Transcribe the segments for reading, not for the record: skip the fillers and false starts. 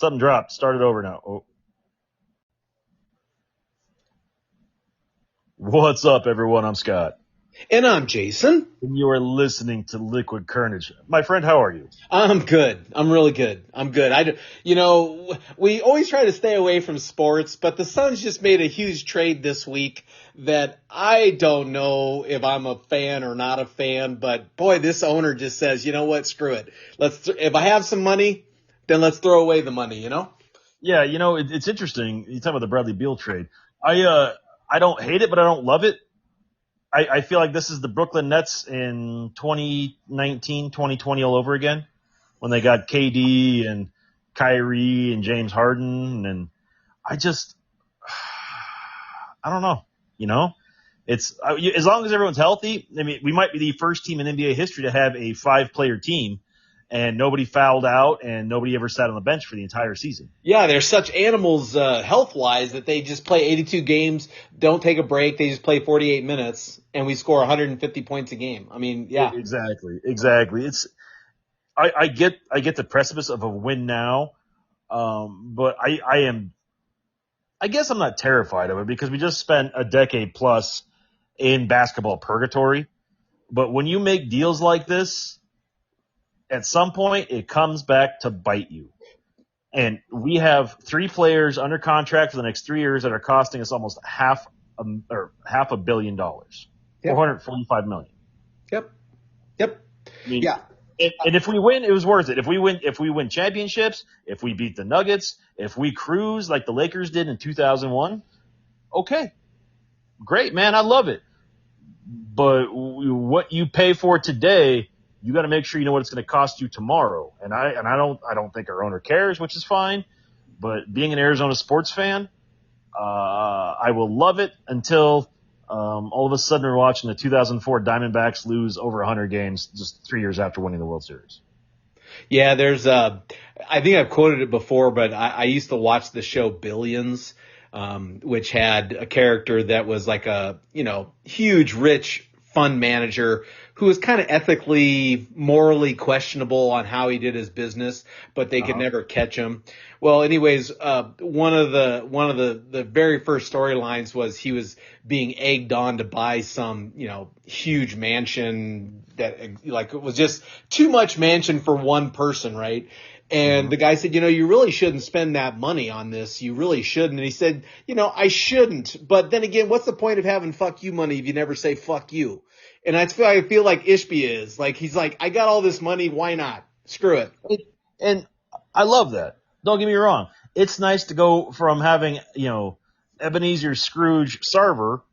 Something dropped. Start it over now. Oh. What's up, everyone? I'm Scott. And I'm Jason. And you are listening to Liquid Carnage. My friend, how are you? I'm good. I'm really good. I'm good. We always try to stay away from sports, but the Suns just made a huge trade this week that I don't know if I'm a fan or not a fan, but boy, this owner just says, you know what, screw it. If I have some money, then let's throw away the money, Yeah, it's interesting. You talk about the Bradley Beal trade. I don't hate it, but I don't love it. I feel like this is the Brooklyn Nets in 2019, 2020 all over again when they got KD and Kyrie and James Harden. And I don't know. It's as long as everyone's healthy. I mean, we might be the first team in NBA history to have a 5-player team and nobody fouled out and nobody ever sat on the bench for the entire season. Yeah, they're such animals health-wise that they just play 82 games, don't take a break. They just play 48 minutes, and we score 150 points a game. I mean, yeah. Exactly. I get the precipice of a win now, but I guess I'm not terrified of it because we just spent a decade plus in basketball purgatory. But when you make deals like this, at some point it comes back to bite you. And we have 3 players under contract for the next 3 years that are costing us almost half a billion dollars, Yep. $445 million. Yep. I mean, Yeah. And if we win, it was worth it. If we win championships, if we beat the Nuggets, if we cruise like the Lakers did in 2001, okay, great, man, I love it. But what you pay for today, you got to make sure you know what it's going to cost you tomorrow. And I don't think our owner cares, which is fine. But being an Arizona sports fan, I will love it until all of a sudden we're watching the 2004 Diamondbacks lose over 100 games just 3 years after winning the World Series. Yeah, I think I've quoted it before, but I used to watch the show Billions, which had a character that was like a, huge, rich fund manager who was kind of ethically, morally questionable on how he did his business, but they could never catch him. Well, anyways, one of the very first storylines was he was being egged on to buy some, huge mansion that it was just too much mansion for one person, right? And the guy said, you really shouldn't spend that money on this. You really shouldn't. And he said, I shouldn't. But then again, what's the point of having fuck you money if you never say fuck you? And I feel like Ishbia is. Like, he's like, I got all this money. Why not? Screw it. And I love that. Don't get me wrong. It's nice to go from having, Ebenezer Scrooge Sarver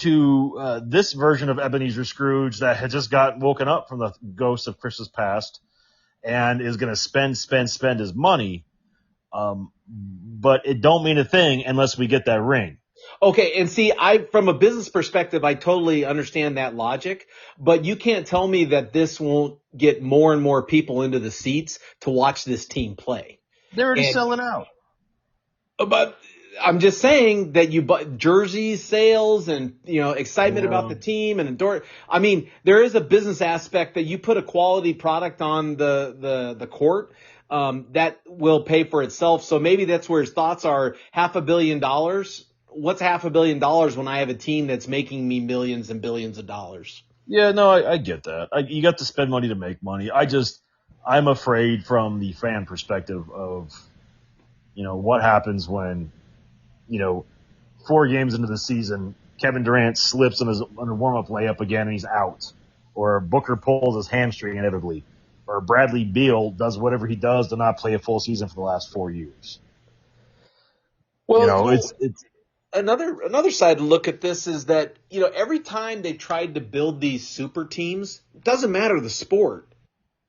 to this version of Ebenezer Scrooge that had just got woken up from the ghost of Christmas past and is going to spend his money. But it don't mean a thing unless we get that ring. Okay, and see, from a business perspective, I totally understand that logic, but you can't tell me that this won't get more and more people into the seats to watch this team play. They're already selling out. But I'm just saying that you buy jerseys, sales, and excitement about the team and I mean, there is a business aspect that you put a quality product on the court. That will pay for itself. So maybe that's where his thoughts are. $500 million. What's $500 million when I have a team that's making me millions and billions of dollars? Yeah, no, I get that. You got to spend money to make money. I'm afraid from the fan perspective of, what happens when, 4 games into the season, Kevin Durant slips on a warm-up layup again and he's out. Or Booker pulls his hamstring inevitably. Or Bradley Beal does whatever he does to not play a full season for the last 4 years. Well, it's another side to look at this is that, every time they tried to build these super teams, it doesn't matter the sport.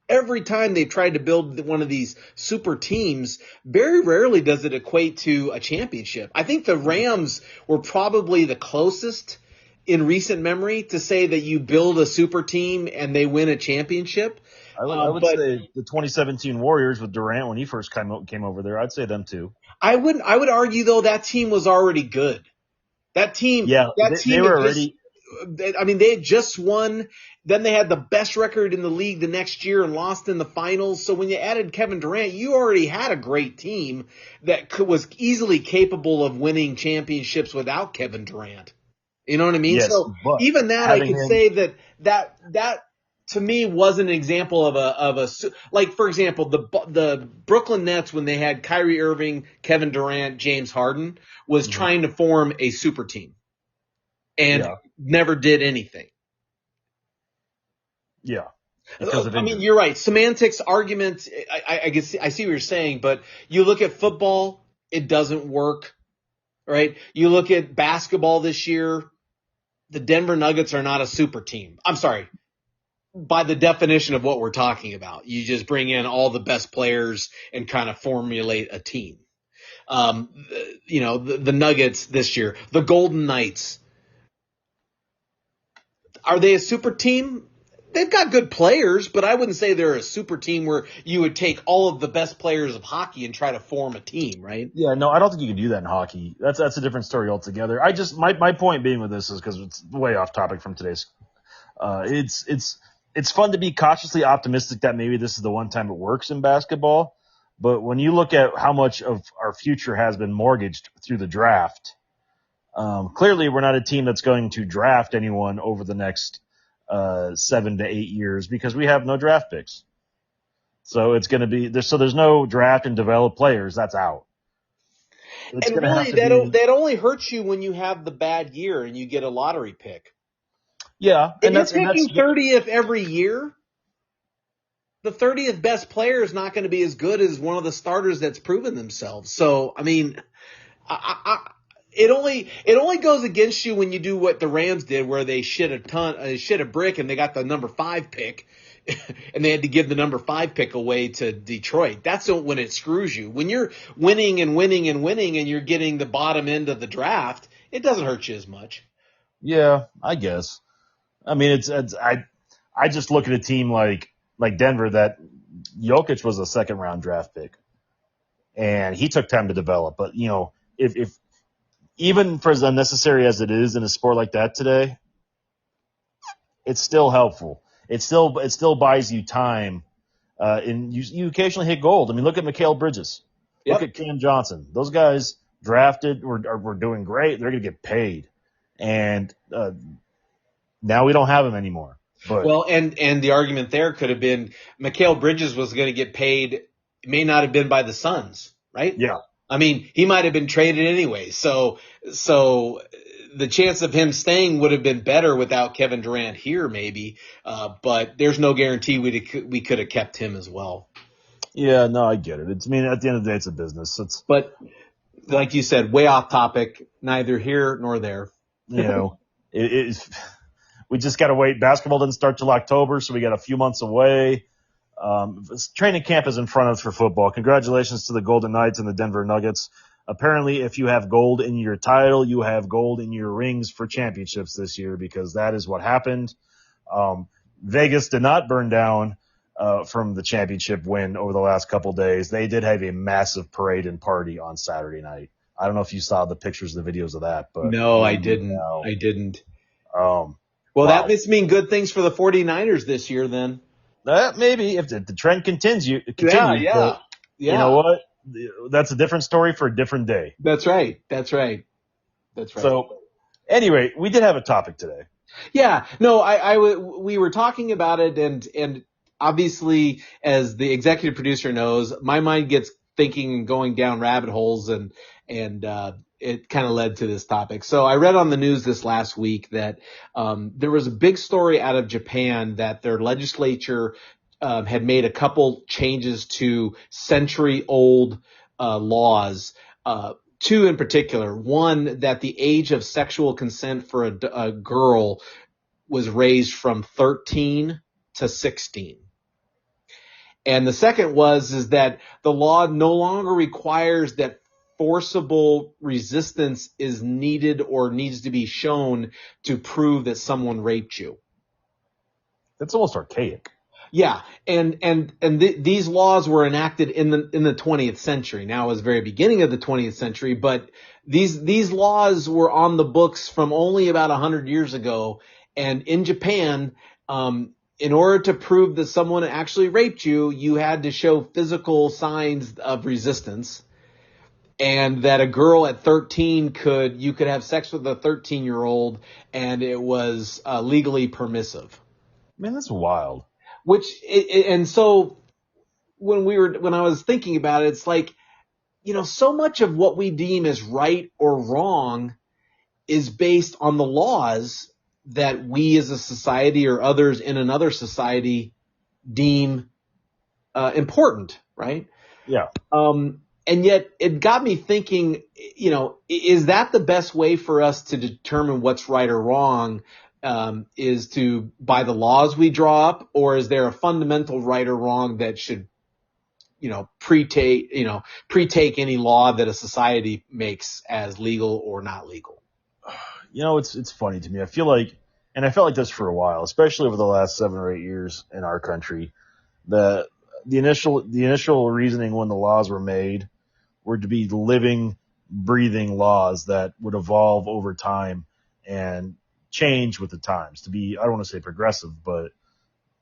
Every time they tried to build one of these super teams, very rarely does it equate to a championship. I think the Rams were probably the closest in recent memory to say that you build a super team and they win a championship. I would say the 2017 Warriors with Durant when he first came over there. I'd say them too. I would argue though that team was already good. That team, they were already. they had just won. Then they had the best record in the league the next year and lost in the finals. So when you added Kevin Durant, you already had a great team that was easily capable of winning championships without Kevin Durant. You know what I mean? Yes, So but even that, I could say that to me was an example of a like, for example, the Brooklyn Nets, when they had Kyrie Irving, Kevin Durant, James Harden, was trying to form a super team and never did anything. Yeah. Because of injury. You're right. Semantics, arguments, I guess I see what you're saying, but you look at football, it doesn't work, right? You look at basketball this year, the Denver Nuggets are not a super team. I'm sorry. By the definition of what we're talking about, you just bring in all the best players and kind of formulate a team. The Nuggets this year, the Golden Knights, are they a super team? They've got good players, but I wouldn't say they're a super team where you would take all of the best players of hockey and try to form a team, right? Yeah, no, I don't think you can do that in hockey. That's a different story altogether. My point being with this is because it's way off topic from today's. It's fun to be cautiously optimistic that maybe this is the one time it works in basketball, but when you look at how much of our future has been mortgaged through the draft, clearly we're not a team that's going to draft anyone over the next 7 to 8 years because we have no draft picks. So it's going to be there's no draft and develop players. That's out. It's and really, that only hurts you when you have the bad year and you get a lottery pick. Yeah, and you're picking 30th every year, the 30th best player is not going to be as good as one of the starters that's proven themselves. So, I mean, it only goes against you when you do what the Rams did, where they shit a brick, and they got the number 5 pick, and they had to give the number 5 pick away to Detroit. That's when it screws you. When you're winning and winning and winning, and you're getting the bottom end of the draft, it doesn't hurt you as much. Yeah, I guess. I mean, I just look at a team like Denver that Jokic was a second round draft pick, and he took time to develop. But if even for as unnecessary as it is in a sport like that today, it's still helpful. It still buys you time, and you occasionally hit gold. I mean, look at Mikal Bridges, look at Cam Johnson. Those guys drafted were doing great. They're going to get paid, and now we don't have him anymore. But, well, and the argument there could have been Mikal Bridges was going to get paid. It may not have been by the Suns, right? Yeah. I mean, he might have been traded anyway. So the chance of him staying would have been better without Kevin Durant here, maybe. But there's no guarantee we could have kept him as well. Yeah, no, I get it. At the end of the day, it's a business. But like you said, way off topic, neither here nor there. We just got to wait. Basketball doesn't start till October, so we got a few months away. Training camp is in front of us for football. Congratulations to the Golden Knights and the Denver Nuggets. Apparently, if you have gold in your title, you have gold in your rings for championships this year, because that is what happened. Vegas did not burn down from the championship win over the last couple days. They did have a massive parade and party on Saturday night. I don't know if you saw the pictures, the videos of that, but no, I didn't. I didn't. Well, that must mean good things for the 49ers this year then. Maybe if the trend continues. Yeah. You know what? That's a different story for a different day. That's right. So anyway, we did have a topic today. Yeah. No, we were talking about it, and obviously, as the executive producer knows, my mind gets thinking and going down rabbit holes, and it kind of led to this topic. So I read on the news this last week that there was a big story out of Japan that their legislature had made a couple changes to century-old laws, two in particular. One, that the age of sexual consent for a girl was raised from 13 to 16. And the second is that the law no longer requires that forcible resistance is needed or needs to be shown to prove that someone raped you. That's almost archaic. Yeah, and these laws were enacted in the 20th century. Now it was the very beginning of the 20th century, but these laws were on the books from only about 100 years ago. And in Japan, in order to prove that someone actually raped you, you had to show physical signs of resistance, and that a girl at 13 you could have sex with a 13-year-old, and it was legally permissive. Man, that's wild. And so when I was thinking about it, it's like, so much of what we deem as right or wrong is based on the laws that we as a society or others in another society deem important, right? Yeah. And yet it got me thinking, is that the best way for us to determine what's right or wrong? Is to by the laws we draw up, or is there a fundamental right or wrong that should, pre-take any law that a society makes as legal or not legal? It's funny to me. I feel like, and I felt like this for a while, especially over the last 7 or 8 years in our country, the initial reasoning when the laws were made were to be living, breathing laws that would evolve over time and change with the times, to be, I don't want to say progressive, but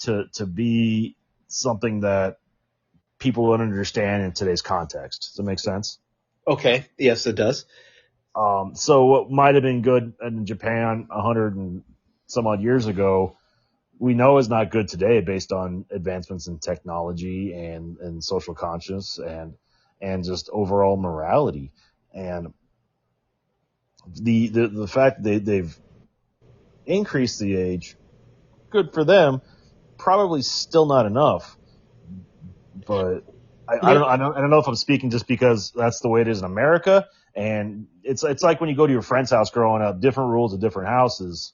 to be something that people would understand in today's context. Does that make sense? Okay. Yes, it does. So what might have been good in Japan 100 and some odd years ago, we know is not good today based on advancements in technology and social conscience and just overall morality. And the fact that they've increased the age, good for them, probably still not enough. But I don't know if I'm speaking just because that's the way it is in America. And it's like when you go to your friend's house growing up, different rules at different houses.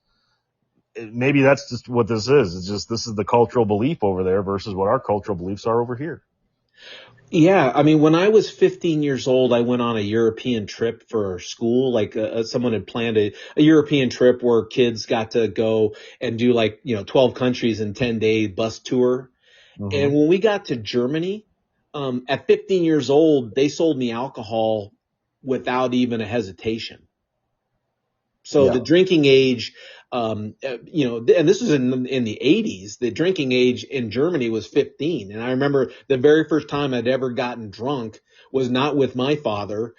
Maybe that's just what this is. It's just, this is the cultural belief over there versus what our cultural beliefs are over here. Yeah, I mean, when I was 15 years old, I went on a European trip for school. Like someone had planned a European trip where kids got to go and do 12 countries in 10-day bus tour. Mm-hmm. And when we got to Germany, at 15 years old, they sold me alcohol without even a hesitation. So the drinking age, and this was in the 80s, the drinking age in Germany was 15. And I remember the very first time I'd ever gotten drunk was not with my father,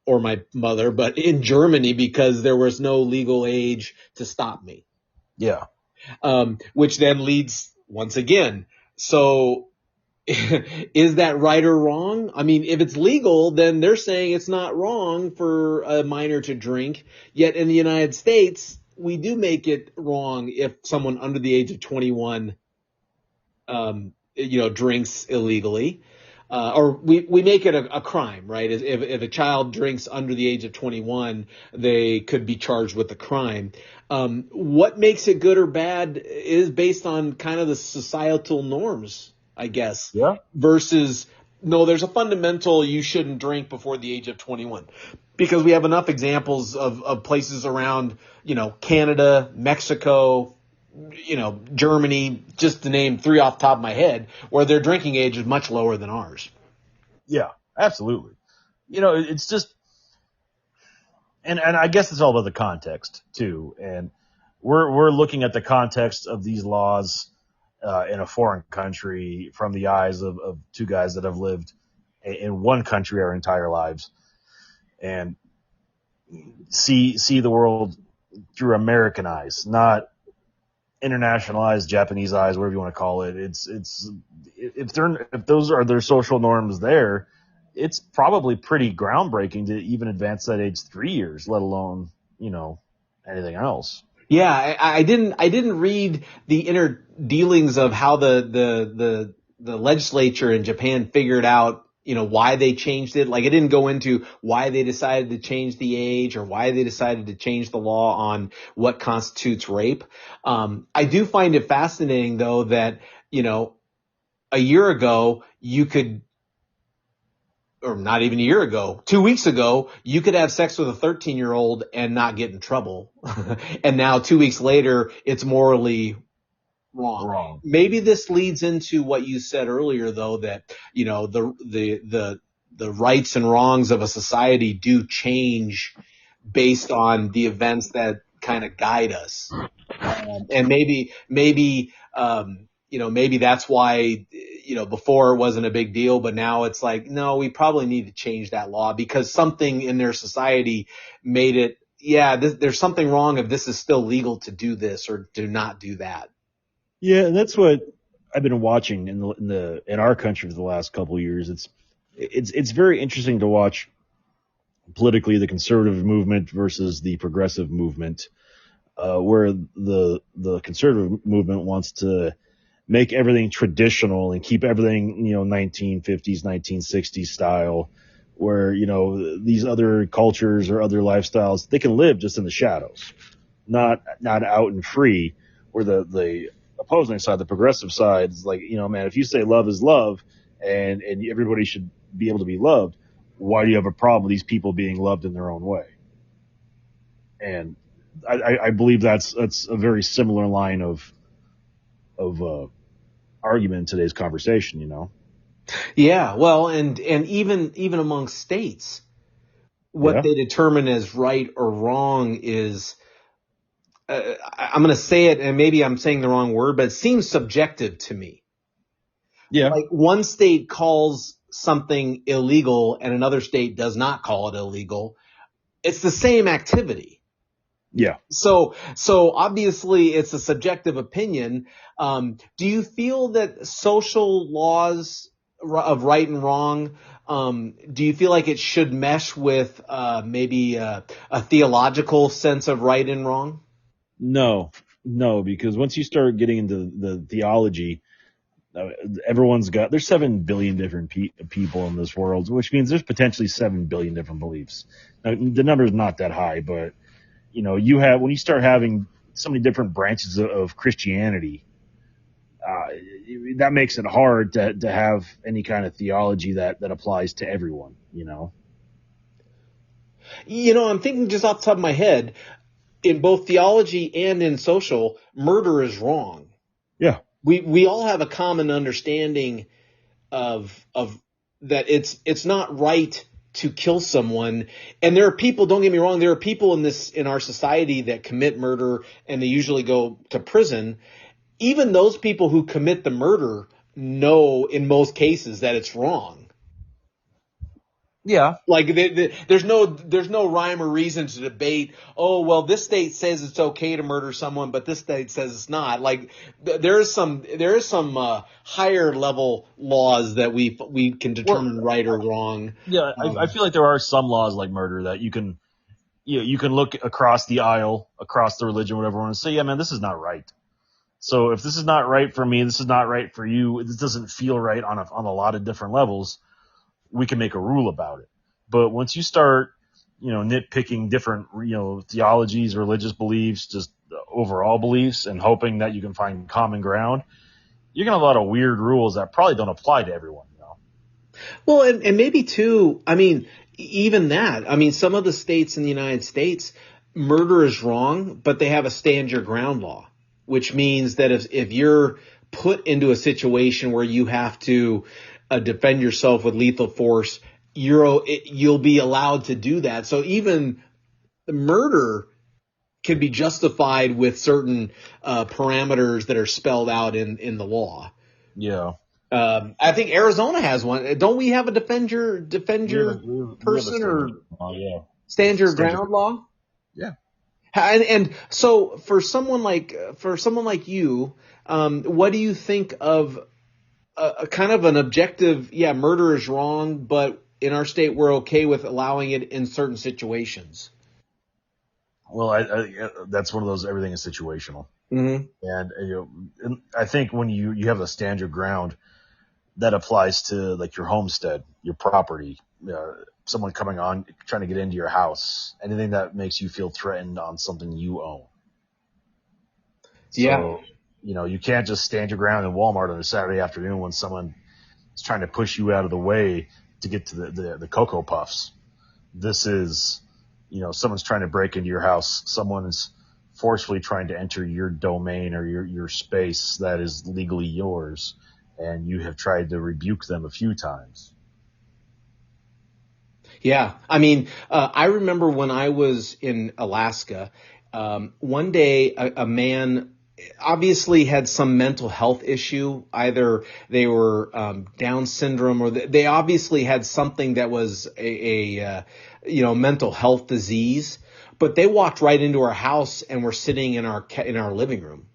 or my mother, but in Germany, because there was no legal age to stop me. Yeah. Which then leads once again. So is that right or wrong? I mean, if it's legal, then they're saying it's not wrong for a minor to drink. Yet in the United States, we do make it wrong if someone under the age of 21, drinks illegally. Or we make it a crime, right? If a child drinks under the age of 21, they could be charged with a crime. What makes it good or bad is based on kind of the societal norms, I guess. Yeah. Versus, no, there's a fundamental, you shouldn't drink before the age of 21. Because we have enough examples of places around, Canada, Mexico, Germany, just to name 3 off the top of my head, where their drinking age is much lower than ours. Yeah, absolutely. It's just, and I guess it's all about the context too. And we're looking at the context of these laws in a foreign country from the eyes of 2 guys that have lived in one country our entire lives, and see the world through American eyes, not internationalized Japanese eyes, whatever you want to call it. If those are their social norms there, it's probably pretty groundbreaking to even advance that age 3 years, let alone, anything else. Yeah, I didn't read the inner dealings of how the legislature in Japan figured out, why they changed it. Like, it didn't go into why they decided to change the age or why they decided to change the law on what constitutes rape. I do find it fascinating, though, that, a year ago you could, or not even a year ago, 2 weeks ago, you could have sex with a 13-year-old and not get in trouble. And now 2 weeks later, it's morally wrong. Wrong. Maybe this leads into what you said earlier, though, that, the rights and wrongs of a society do change based on the events that kind of guide us. And maybe that's why, before it wasn't a big deal, but now it's like, no, we probably need to change that law because something in their society made it, there's something wrong if this is still legal to do this or do not do that. Yeah, and that's what I've been watching in our country for the last couple of years. It's very interesting to watch politically the conservative movement versus the progressive movement, where the conservative movement wants to make everything traditional and keep everything 1950s, 1960s style, where these other cultures or other lifestyles they can live just in the shadows, not out and free. Where the opposing side, the progressive side, is like, man, if you say love is love and everybody should be able to be loved, why do you have a problem with these people being loved in their own way? And I believe that's a very similar line of argument in today's conversation, Yeah, well, and even among states, what they determine as right or wrong is, I'm going to say it, and maybe I'm saying the wrong word, but it seems subjective to me. Yeah. Like one state calls something illegal and another state does not call it illegal. It's the same activity. Yeah. So obviously it's a subjective opinion. Do you feel that social laws of right and wrong, do you feel like it should mesh with maybe a theological sense of right and wrong? No, because once you start getting into the theology, there's 7 billion different people in this world, which means there's potentially 7 billion different beliefs. Now, the number is not that high, but when you start having so many different branches of Christianity, that makes it hard to have any kind of theology that applies to everyone, I'm thinking just off the top of my head, in both theology and in social, murder is wrong. Yeah. We all have a common understanding of that it's not right to kill someone. And there are people, don't get me wrong, there are people in our society that commit murder and they usually go to prison. Even those people who commit the murder know in most cases that it's wrong. Yeah. Like there's no rhyme or reason to debate. Oh, well, this state says it's okay to murder someone, but this state says it's not. Like there is some higher level laws that we can determine right or wrong. Yeah, I feel like there are some laws like murder that you can look across the aisle, across the religion, whatever, and say, yeah, man, this is not right. So if this is not right for me, this is not right for you. This doesn't feel right on a lot of different levels. We can make a rule about it. But once you start, nitpicking different, theologies, religious beliefs, just overall beliefs, and hoping that you can find common ground, you're going to have a lot of weird rules that probably don't apply to everyone, Well, and maybe too, I mean, even that, I mean, some of the states in the United States, murder is wrong, but they have a stand your ground law, which means that if you're put into a situation where you have to defend yourself with lethal force, you'll be allowed to do that. So even the murder can be justified with certain parameters that are spelled out in the law. Yeah. I think Arizona has one. Don't we have a defend your person or stand your ground law? Yeah. And so for someone like you, what do you think of a kind of an objective? Yeah, murder is wrong, but in our state we're okay with allowing it in certain situations. Well, I that's one of those, everything is situational. Mm-hmm. And I think when you have a stand your ground, that applies to like your homestead, your property, someone coming on, trying to get into your house, anything that makes you feel threatened on something you own. So, you can't just stand your ground in Walmart on a Saturday afternoon when someone is trying to push you out of the way to get to the Cocoa Puffs. This is, someone's trying to break into your house. Someone's forcefully trying to enter your domain or your space that is legally yours, and you have tried to rebuke them a few times. Yeah. I mean, I remember when I was in Alaska, one day a man obviously had some mental health issue. Either they were Down syndrome, or they obviously had something that was mental health disease. But they walked right into our house and were sitting in our living room.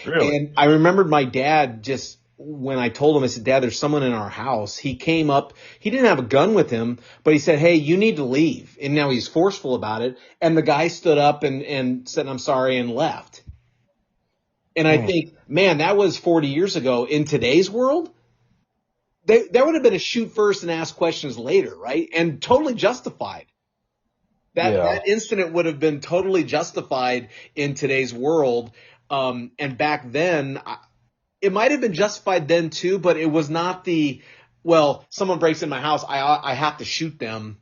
Really? And I remembered my dad just when I told him, I said, Dad, there's someone in our house. He came up, he didn't have a gun with him, but he said, hey, you need to leave. And now he's forceful about it. And the guy stood up and said, I'm sorry, and left. And I think, man, that was 40 years ago. In today's world, there would have been a shoot first and ask questions later, right? And totally justified. That incident would have been totally justified in today's world. And back then, it might have been justified then too, but it was not someone breaks in my house, I have to shoot them,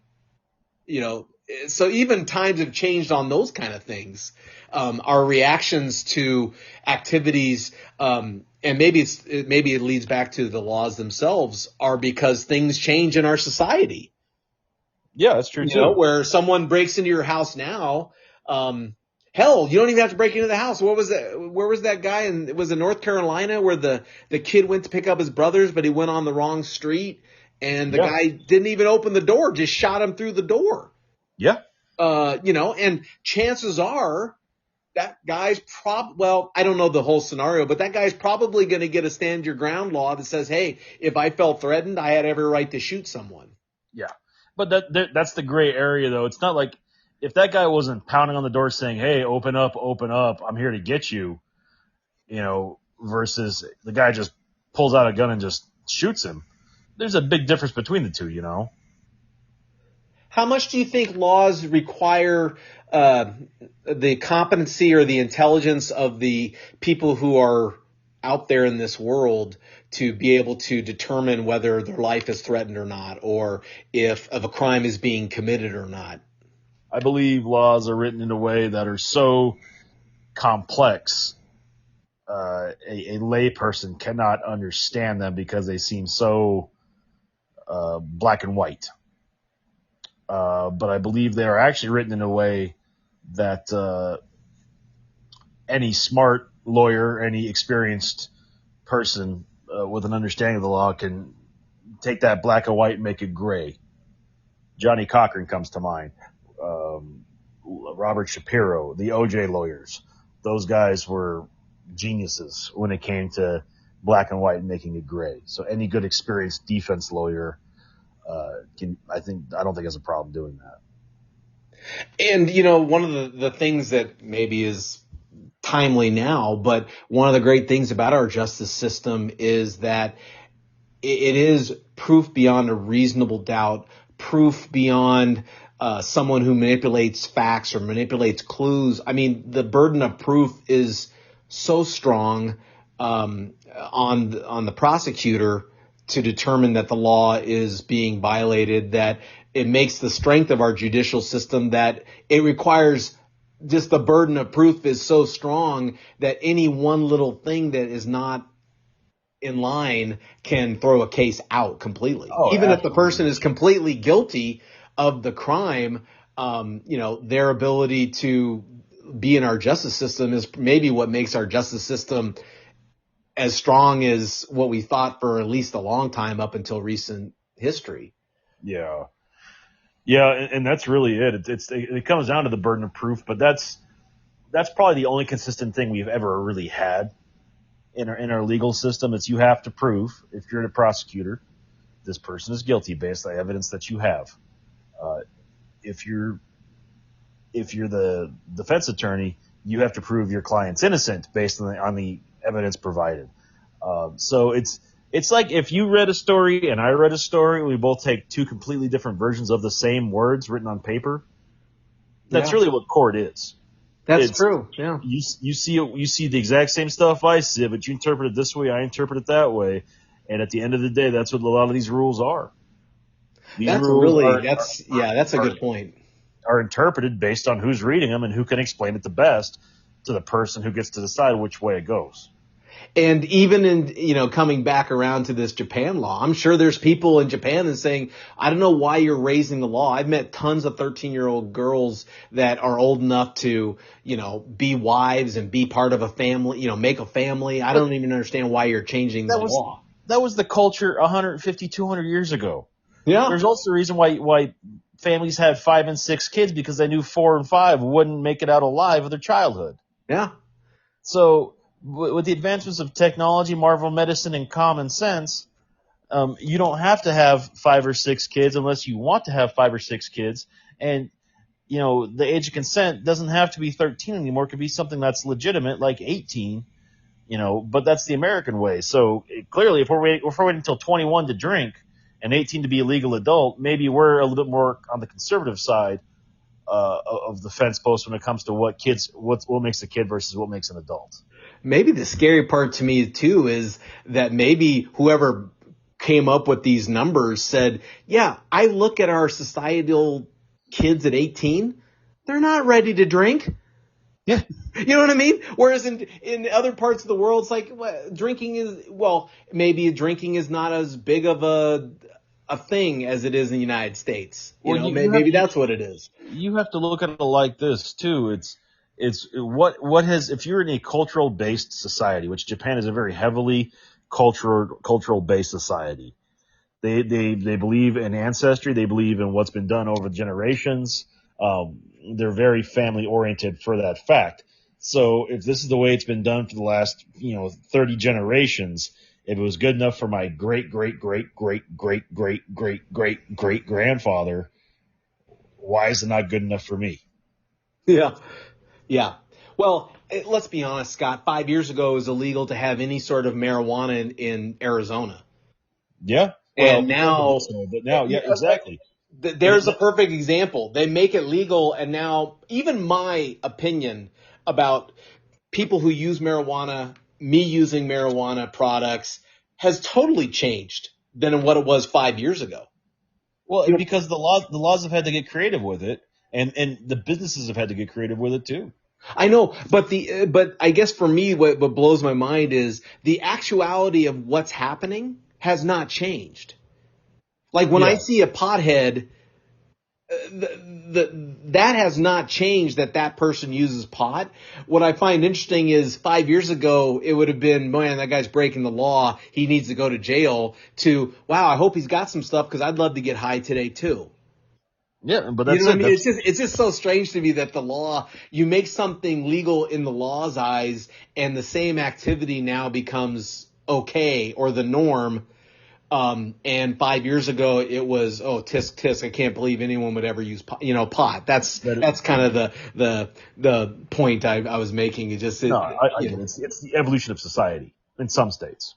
So even times have changed on those kind of things. Our reactions to activities, and maybe it leads back to the laws themselves, are because things change in our society. Yeah, that's true too. Where someone breaks into your house now, hell, you don't even have to break into the house. What was that? Where was that guy? And it was in North Carolina where the kid went to pick up his brothers, but he went on the wrong street, and the guy didn't even open the door, just shot him through the door. Yeah. And chances are that guy's I don't know the whole scenario, but that guy's probably going to get a stand your ground law that says, hey, if I felt threatened, I had every right to shoot someone. Yeah. But that's the gray area, though. It's not like if that guy wasn't pounding on the door saying, hey, open up, I'm here to get you, versus the guy just pulls out a gun and just shoots him. There's a big difference between the two, How much do you think laws require the competency or the intelligence of the people who are out there in this world to be able to determine whether their life is threatened or not, or if a crime is being committed or not? I believe laws are written in a way that are so complex, a layperson cannot understand them because they seem so black and white. But I believe they are actually written in a way that any smart lawyer, any experienced person with an understanding of the law can take that black and white and make it gray. Johnny Cochran comes to mind. Robert Shapiro, the OJ lawyers. Those guys were geniuses when it came to black and white and making it gray. So any good experienced defense lawyer I don't think has a problem doing that. And, one of the things that maybe is timely now, but one of the great things about our justice system is that it is proof beyond a reasonable doubt, proof beyond someone who manipulates facts or manipulates clues. I mean, the burden of proof is so strong on the prosecutor to determine that the law is being violated, that it makes the strength of our judicial system that it requires just the burden of proof is so strong that any one little thing that is not in line can throw a case out completely. Even if the person is completely guilty of the crime, their ability to be in our justice system is maybe what makes our justice system as strong as what we thought for at least a long time up until recent history. Yeah. Yeah, and that's really it. It comes down to the burden of proof, but that's probably the only consistent thing we've ever really had in our legal system. It's you have to prove, if you're a prosecutor, this person is guilty based on the evidence that you have. If you're the defense attorney, you have to prove your client's innocent based on the evidence provided. So it's like if you read a story and I read a story, we both take two completely different versions of the same words written on paper. That's really what court is. That's true. Yeah. You see the exact same stuff I see, but you interpret it this way, I interpret it that way, and at the end of the day, that's what a lot of these rules are. That's a good point. are interpreted based on who's reading them and who can explain it the best to the person who gets to decide which way it goes. And even in, coming back around to this Japan law, I'm sure there's people in Japan that saying, I don't know why you're raising the law. I've met tons of 13-year-old girls that are old enough to, be wives and be part of a family, make a family. I don't even understand why you're changing the law. That was the culture 150, 200 years ago. Yeah. There's also a reason why families had 5 and 6 kids, because they knew 4 and 5 wouldn't make it out alive of their childhood. Yeah. So with the advancements of technology, Marvel medicine, and common sense, you don't have to have 5 or 6 kids unless you want to have 5 or 6 kids. And, the age of consent doesn't have to be 13 anymore. It could be something that's legitimate, like 18, but that's the American way. So clearly, if we're waiting until 21 to drink and 18 to be a legal adult, maybe we're a little bit more on the conservative side of the fence post when it comes to what makes a kid versus what makes an adult. Maybe the scary part to me too is that maybe whoever came up with these numbers said, yeah, I look at our societal kids at 18, they're not ready to drink. Yeah. You know what I mean? Whereas in other parts of the world, it's like maybe drinking is not as big of a thing as it is in the United States. Maybe that's what it is. You have to look at it like this too. It's what has, if you're in a cultural based society, which Japan is a very heavily cultural based society. They believe in ancestry. They believe in what's been done over generations. They're very family oriented for that fact. So if this is the way it's been done for the last 30 generations, if it was good enough for my great grandfather, why is it not good enough for me? Yeah. Yeah. Well, let's be honest, Scott. 5 years ago, it was illegal to have any sort of marijuana in Arizona. Yeah. Well, and now, yeah, exactly. There's a perfect example. They make it legal, and now even my opinion about people who use marijuana, me using marijuana products, has totally changed than what it was 5 years ago. Well, because the laws have had to get creative with it, and the businesses have had to get creative with it too. I know, but I guess for me, what blows my mind is the actuality of what's happening has not changed. Like when I see a pothead, that has not changed that person uses pot. What I find interesting is 5 years ago, it would have been, man, that guy's breaking the law. He needs to go to jail, to, wow, I hope he's got some stuff because I'd love to get high today too. Yeah, but that's what I mean? It's just so strange to me that the law, you make something legal in the law's eyes and the same activity now becomes okay or the norm. And 5 years ago it was, tisk tisk. I can't believe anyone would ever use pot. That's kind of the point I was making. It's the evolution of society in some states.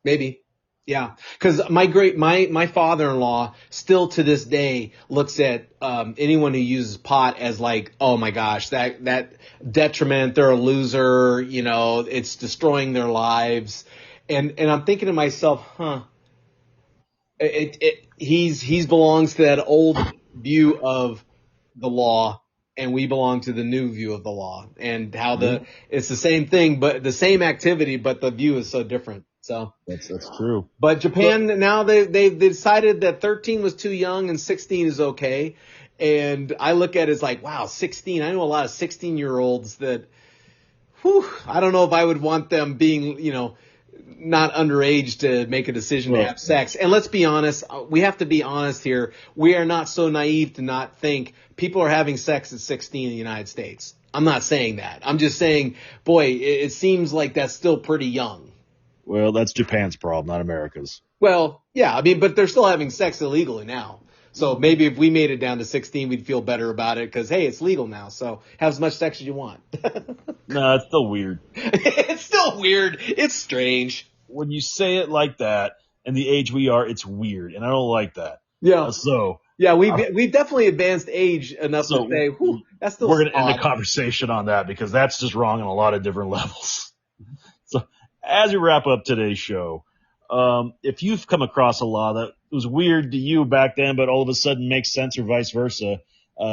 Maybe. Yeah. Cause my father-in-law still to this day looks at, anyone who uses pot as like, oh my gosh, that detriment, they're a loser, it's destroying their lives. And I'm thinking to myself, he belongs to that old view of the law, and we belong to the new view of the law, and how it's the same thing, but the same activity, but the view is so different. So that's true. But Japan now they've decided that 13 was too young and 16 is okay. And I look at it as like, wow, 16. I know a lot of 16-year-olds that, I don't know if I would want them being, not underage to make a decision to have sex. And let's be honest, we have to be honest here. We are not so naive to not think people are having sex at 16 in the United States. I'm not saying that. I'm just saying, boy, it seems like that's still pretty young. Well, that's Japan's problem, not America's. Well, yeah, I mean, but they're still having sex illegally now. So maybe if we made it down to 16, we'd feel better about it because, hey, it's legal now. So have as much sex as you want. No, it's still weird. It's still weird. It's strange. When you say it like that and the age we are, it's weird. And I don't like that. Yeah. Yeah, we've definitely advanced age enough to say, that's still we're going to end the conversation on that because that's just wrong on a lot of different levels. So as we wrap up today's show, if you've come across a law that was weird to you back then, but all of a sudden makes sense or vice versa,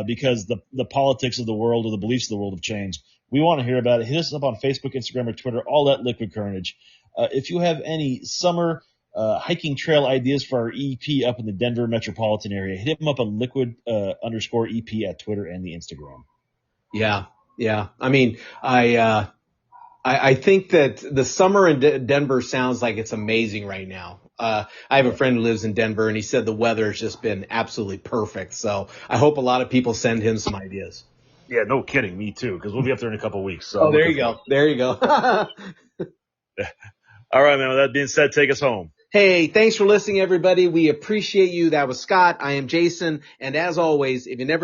because the politics of the world or the beliefs of the world have changed. We want to hear about it. Hit us up on Facebook, Instagram, or Twitter, all at Liquid Carnage. If you have any summer hiking trail ideas for our EP up in the Denver metropolitan area, hit him up on liquid_EP at Twitter and the Instagram. Yeah. I mean, I think that the summer in Denver sounds like it's amazing right now. I have a friend who lives in Denver, and he said the weather has just been absolutely perfect. So I hope a lot of people send him some ideas. Yeah, no kidding. Me too, because we'll be up there in a couple of weeks. So there you go. There you go. All right, man. With that being said, take us home. Hey, thanks for listening, everybody. We appreciate you. That was Scott. I am Jason. And as always, if you never